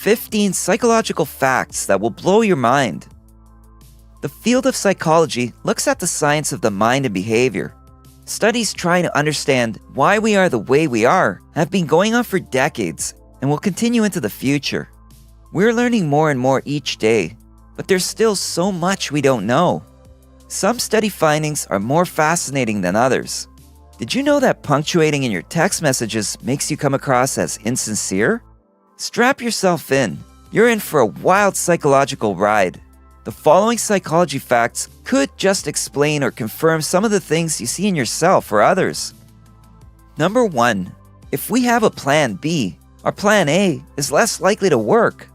15 psychological facts that will blow your mind. The field of psychology looks at the science of the mind and behavior. Studies trying to understand why we are the way we are have been going on for decades and will continue into the future. We're learning more and more each day, but there's still so much we don't know. Some study findings are more fascinating than others. Did you know that punctuating in your text messages makes you come across as insincere? Strap yourself in. You're in for a wild psychological ride. The following psychology facts could just explain or confirm some of the things you see in yourself or others. Number 1. If we have a plan B, our plan A is less likely to work.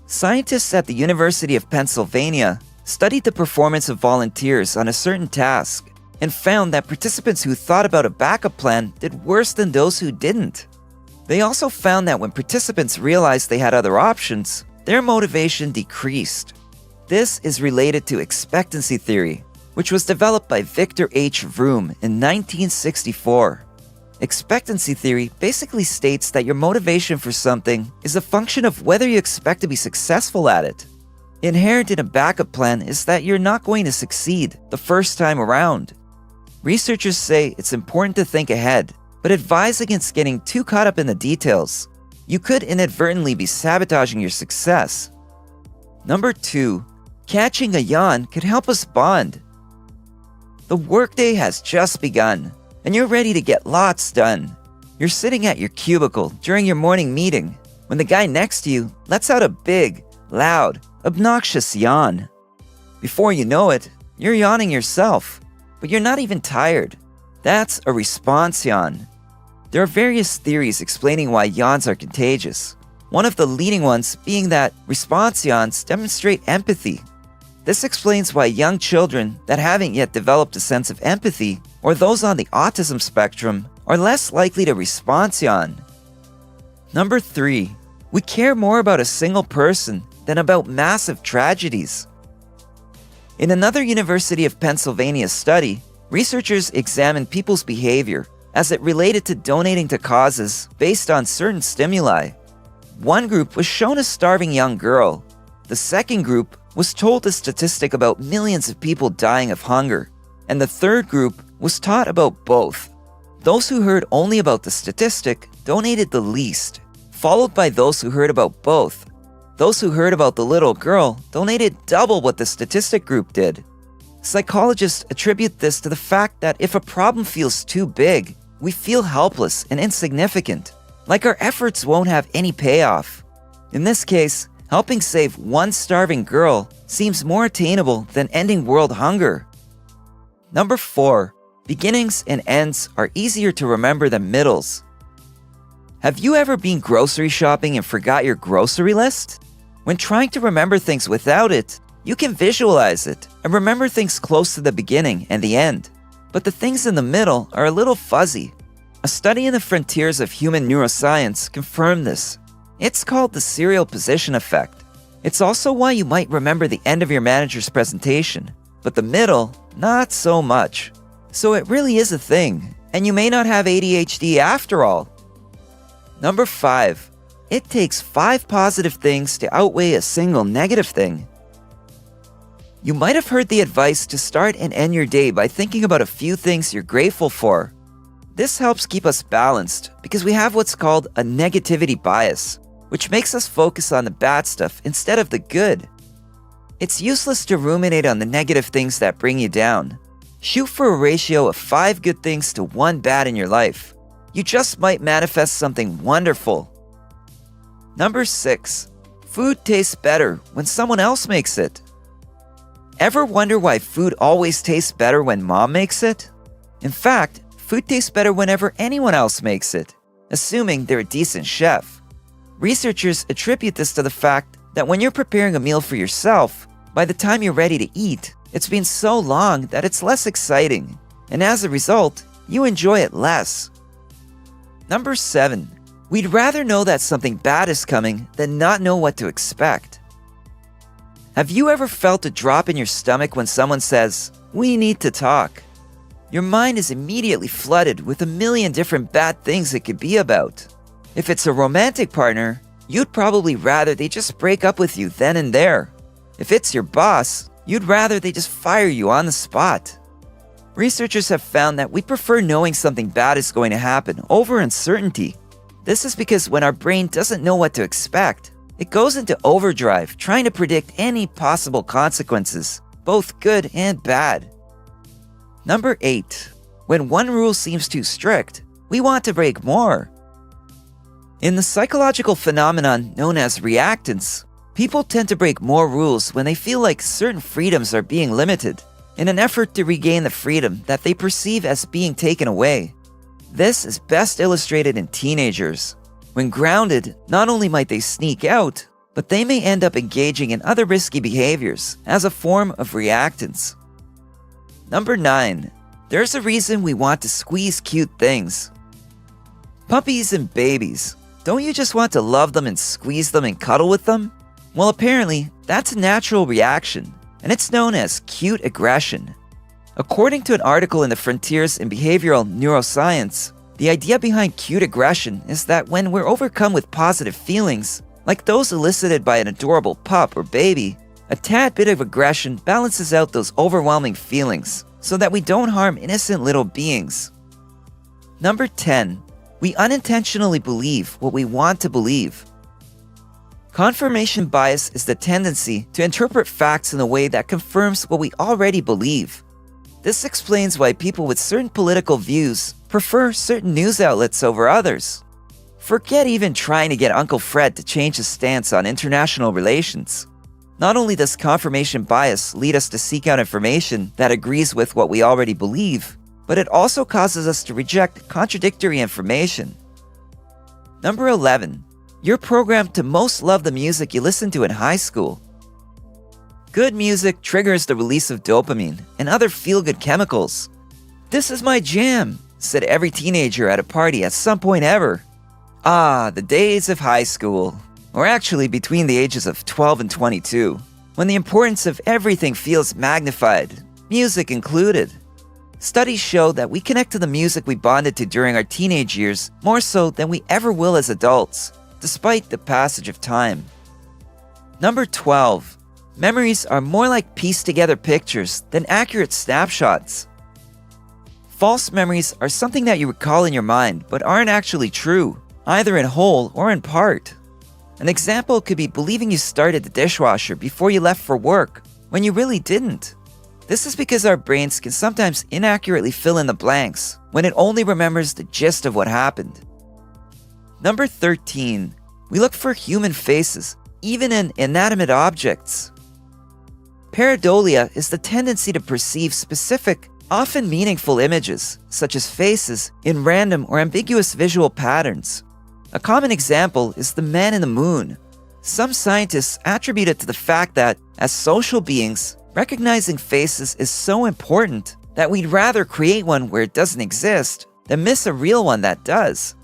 Scientists at the University of Pennsylvania studied the performance of volunteers on a certain task and found that participants who thought about a backup plan did worse than those who didn't. They also found that when participants realized they had other options, their motivation decreased. This is related to expectancy theory, which was developed by Victor H. Vroom in 1964. Expectancy theory basically states that your motivation for something is a function of whether you expect to be successful at it. Inherent in a backup plan is that you're not going to succeed the first time around. Researchers say it's important to think ahead, but advise against getting too caught up in the details. You could inadvertently be sabotaging your success. Number 2. Catching a yawn could help us bond. The workday has just begun, and you're ready to get lots done. You're sitting at your cubicle during your morning meeting when the guy next to you lets out a big, loud, obnoxious yawn. Before you know it, you're yawning yourself, but you're not even tired. That's a response yawn. There are various theories explaining why yawns are contagious. One of the leading ones being that response yawns demonstrate empathy. This explains why young children that haven't yet developed a sense of empathy, or those on the autism spectrum, are less likely to response yawn. Number 3. We care more about a single person than about massive tragedies. In another University of Pennsylvania study, researchers examined people's behavior as it related to donating to causes based on certain stimuli. One group was shown a starving young girl. The second group was told a statistic about millions of people dying of hunger, and the third group was taught about both. Those who heard only about the statistic donated the least, followed by those who heard about both. Those who heard about the little girl donated double what the statistic group did. Psychologists attribute this to the fact that if a problem feels too big, we feel helpless and insignificant, like our efforts won't have any payoff. In this case, helping save one starving girl seems more attainable than ending world hunger. Number 4. Beginnings and ends are easier to remember than middles. Have you ever been grocery shopping and forgot your grocery list? When trying to remember things without it, you can visualize it and remember things close to the beginning and the end. But the things in the middle are a little fuzzy. A study in the frontiers of human neuroscience confirmed this. It's called the serial position effect. It's also why you might remember the end of your manager's presentation, but the middle, not so much. So it really is a thing, and you may not have ADHD after all. Number 5. It takes 5 positive things to outweigh a single negative thing. You might have heard the advice to start and end your day by thinking about a few things you're grateful for. This helps keep us balanced because we have what's called a negativity bias, which makes us focus on the bad stuff instead of the good. It's useless to ruminate on the negative things that bring you down. Shoot for a ratio of 5 good things to 1 bad in your life. You just might manifest something wonderful. Number 6. Food tastes better when someone else makes it. Ever wonder why food always tastes better when mom makes it? In fact, food tastes better whenever anyone else makes it, assuming they're a decent chef. Researchers attribute this to the fact that when you're preparing a meal for yourself, by the time you're ready to eat, it's been so long that it's less exciting, and as a result, you enjoy it less. Number 7. We'd rather know that something bad is coming than not know what to expect. Have you ever felt a drop in your stomach when someone says, "We need to talk"? Your mind is immediately flooded with a million different bad things it could be about. If it's a romantic partner, you'd probably rather they just break up with you then and there. If it's your boss, you'd rather they just fire you on the spot. Researchers have found that we prefer knowing something bad is going to happen over uncertainty. This is because when our brain doesn't know what to expect, it goes into overdrive trying to predict any possible consequences, both good and bad. Number 8. When one rule seems too strict, we want to break more. In the psychological phenomenon known as reactance, people tend to break more rules when they feel like certain freedoms are being limited, in an effort to regain the freedom that they perceive as being taken away. This is best illustrated in teenagers. When grounded, not only might they sneak out, but they may end up engaging in other risky behaviors as a form of reactance. Number 9. There's a reason we want to squeeze cute things. Puppies and babies. Don't you just want to love them and squeeze them and cuddle with them? Well, apparently, that's a natural reaction, and it's known as cute aggression. According to an article in the Frontiers in Behavioral Neuroscience, the idea behind cute aggression is that when we're overcome with positive feelings, like those elicited by an adorable pup or baby, a tad bit of aggression balances out those overwhelming feelings so that we don't harm innocent little beings. Number 10. We unintentionally believe what we want to believe. Confirmation bias is the tendency to interpret facts in a way that confirms what we already believe. This explains why people with certain political views prefer certain news outlets over others. Forget even trying to get Uncle Fred to change his stance on international relations. Not only does confirmation bias lead us to seek out information that agrees with what we already believe, but it also causes us to reject contradictory information. Number 11. You're programmed to most love the music you listened to in high school. Good music triggers the release of dopamine and other feel-good chemicals. "This is my jam," said every teenager at a party at some point ever. Ah, the days of high school, or actually between the ages of 12 and 22, when the importance of everything feels magnified, music included. Studies show that we connect to the music we bonded to during our teenage years more so than we ever will as adults, despite the passage of time. Number 12. Memories are more like pieced-together pictures than accurate snapshots. False memories are something that you recall in your mind but aren't actually true, either in whole or in part. An example could be believing you started the dishwasher before you left for work, when you really didn't. This is because our brains can sometimes inaccurately fill in the blanks when it only remembers the gist of what happened. Number 13. We look for human faces, even in inanimate objects. Pareidolia is the tendency to perceive specific, often meaningful images, such as faces, in random or ambiguous visual patterns. A common example is the man in the moon. Some scientists attribute it to the fact that, as social beings, recognizing faces is so important that we'd rather create one where it doesn't exist than miss a real one that does.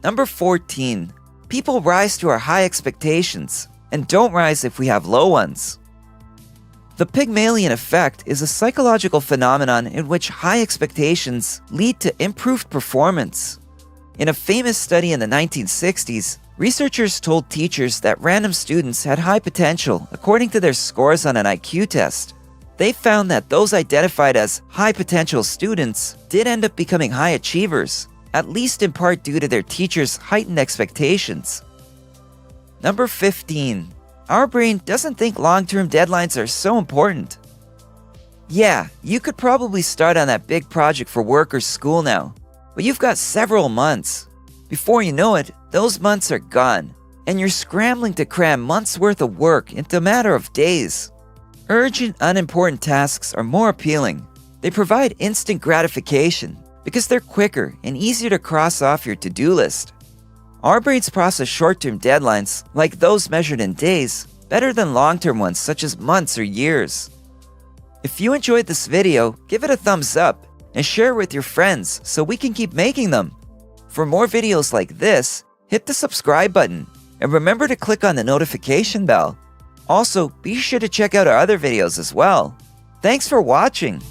Number 14. People rise to our high expectations and don't rise if we have low ones. The Pygmalion effect is a psychological phenomenon in which high expectations lead to improved performance. In a famous study in the 1960s, researchers told teachers that random students had high potential according to their scores on an IQ test. They found that those identified as high potential students did end up becoming high achievers, at least in part due to their teachers' heightened expectations. Number 15. Our brain doesn't think long-term deadlines are so important. Yeah, you could probably start on that big project for work or school now, but you've got several months. Before you know it, those months are gone, and you're scrambling to cram months' worth of work into a matter of days. Urgent, unimportant tasks are more appealing. They provide instant gratification because they're quicker and easier to cross off your to-do list. Our brains process short-term deadlines, like those measured in days, better than long-term ones such as months or years. If you enjoyed this video, give it a thumbs up and share it with your friends so we can keep making them. For more videos like this, hit the subscribe button and remember to click on the notification bell. Also, be sure to check out our other videos as well. Thanks for watching!